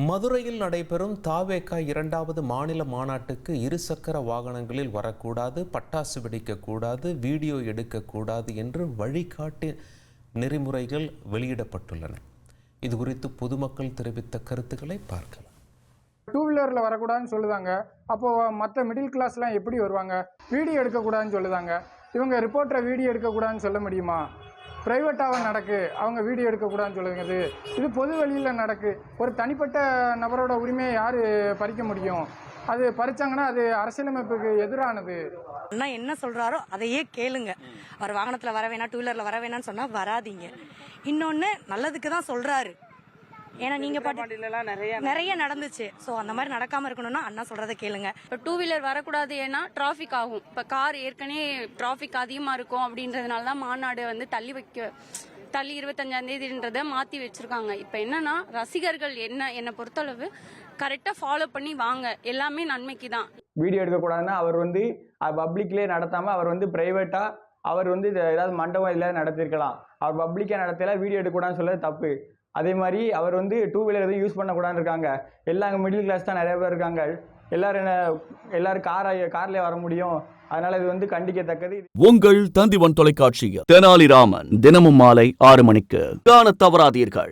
மதுரையில் நடைபெறும் தாவேகா 2வது மாநில மாநாட்டுக்கு இருசக்கர வாகனங்களில் வரக்கூடாது, பட்டாசு வெடிக்கக்கூடாது, வீடியோ எடுக்கக்கூடாது என்று வழிகாட்டி நெறிமுறைகள் வெளியிடப்பட்டுள்ளன. இது குறித்து பொதுமக்கள் தெரிவித்த கருத்துக்களை பார்க்கலாம். டூ வீலரில் வரக்கூடாதுன்னு சொல்லுதாங்க. அப்போது மற்ற மிடில் கிளாஸ்லாம் எப்படி வருவாங்க? வீடியோ எடுக்கக்கூடாதுன்னு சொல்லுதாங்க. இவங்க ரிப்போர்ட்டரை வீடியோ எடுக்கக்கூடாதுன்னு சொல்ல முடியுமா? ப்ரைவேட்டாக நடக்கு, அவங்க வீடியோ எடுக்கக்கூடாதுன்னு சொல்லுது. இது பொது வழியில் நடக்கு. ஒரு தனிப்பட்ட நபரோட உரிமையை யார் பறிக்க முடியும்? அது பறிச்சாங்கன்னா அது அரசியலமைப்புக்கு எதிரானது. அண்ணா என்ன சொல்றாரோ அதையே கேளுங்க. அவர் வாகனத்தில் வர வேணாம், டூ வீலரில் வர வேணாம்னு சொன்னால் வராதிங்க. இன்னொன்று நல்லதுக்கு தான் சொல்கிறாரு. ஏன்னா நீங்க நிறைய நடந்துச்சு. ஸோ அந்த மாதிரி நடக்காம இருக்கணும்னா அண்ணா சொல்றதை கேளுங்க. இப்போ டூ வீலர் வரக்கூடாது, ஏன்னா டிராஃபிக் ஆகும். இப்போ கார் ஏற்கனவே டிராஃபிக் அதிகமா இருக்கும் அப்படின்றதுனால தான் மாநாடு வந்து தள்ளி 25ஆம் தேதின்றதை மாத்தி வச்சிருக்காங்க. இப்போ என்னன்னா ரசிகர்கள் என்னை பொறுத்தளவு கரெக்டா ஃபாலோ பண்ணி வாங்க, எல்லாமே நன்மைக்கு தான். வீடியோ எடுக்கக்கூடாதுன்னா அவர் வந்து பப்ளிக்லேயே நடத்தாமல் அவர் வந்து ப்ரைவேட்டாக அவர் வந்து ஏதாவது மண்டபம் இல்லை நடத்திருக்கலாம். அவர் பப்ளிக்காக நடத்தல, வீடியோ எடுக்கக்கூடாதுன்னு சொல்றது தப்பு. அதே மாதிரி அவர் வந்து டூ வீலர் எதுவும் யூஸ் பண்ணக்கூடாதுன்னு இருக்காங்க. எல்லாம் மிடில் கிளாஸ் தான் நிறைய பேர் இருக்காங்க. எல்லாரும் கார்லேயே வர முடியும். அதனால இது வந்து கண்டிக்கத்தக்கது. உங்கள் தந்திவன் தொலைக்காட்சியில் தெனாலிராமன் தினமும் மாலை 6 மணிக்கு காண தவறாதீர்கள்.